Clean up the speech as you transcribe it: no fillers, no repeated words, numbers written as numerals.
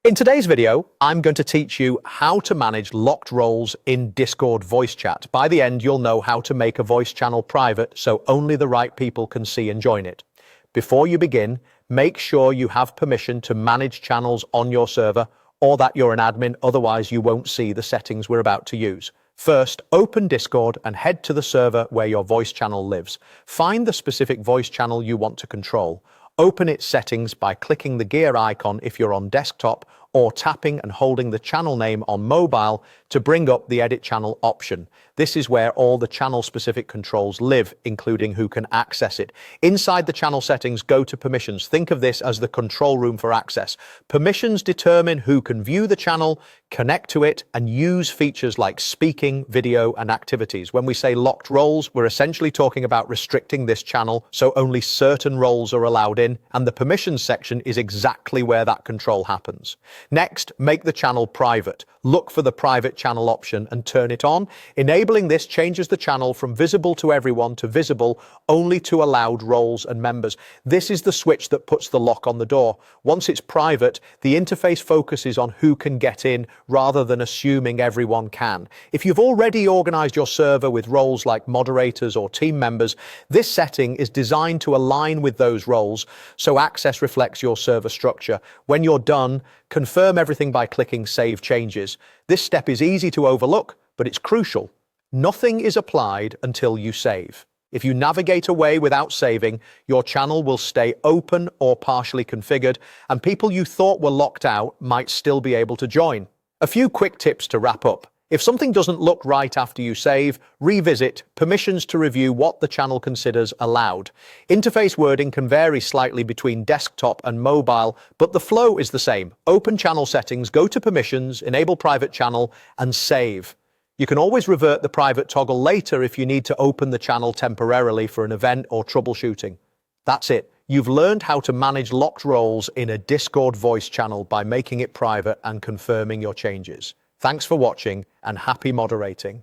In today's video, I'm going to teach you how to manage locked roles in Discord voice chat. By the end, you'll know how to make a voice channel private so only the right people can see and join it. Before you begin, make sure you have permission to manage channels on your server or that you're an admin, otherwise you won't see the settings we're about to use. First, open Discord and head to the server where your voice channel lives. Find the specific voice channel you want to control. Open its settings by clicking the gear icon if you're on desktop or tapping and holding the channel name on mobile to bring up the edit channel option. This is where all the channel specific controls live, including who can access it. Inside the channel settings, go to permissions. Think of this as the control room for access. Permissions determine who can view the channel, connect to it, and use features like speaking, video, and activities. When we say locked roles, we're essentially talking about restricting this channel so only certain roles are allowed in, and the permissions section is exactly where that control happens. Next, make the channel private. Look for the private channel option and turn it on. Enabling this changes the channel from visible to everyone to visible only to allowed roles and members. This is the switch that puts the lock on the door. Once it's private, the interface focuses on who can get in rather than assuming everyone can. If you've already organized your server with roles like moderators or team members, this setting is designed to align with those roles so access reflects your server structure. When you're done, confirm everything by clicking Save Changes. This step is easy to overlook, but it's crucial. Nothing is applied until you save. If you navigate away without saving, your channel will stay open or partially configured, and people you thought were locked out might still be able to join. A few quick tips to wrap up. If something doesn't look right after you save, revisit permissions to review what the channel considers allowed. Interface wording can vary slightly between desktop and mobile, but the flow is the same. Open channel settings, go to permissions, enable private channel, and save. You can always revert the private toggle later if you need to open the channel temporarily for an event or troubleshooting. That's it. You've learned how to manage locked roles in a Discord voice channel by making it private and confirming your changes. Thanks for watching and happy moderating.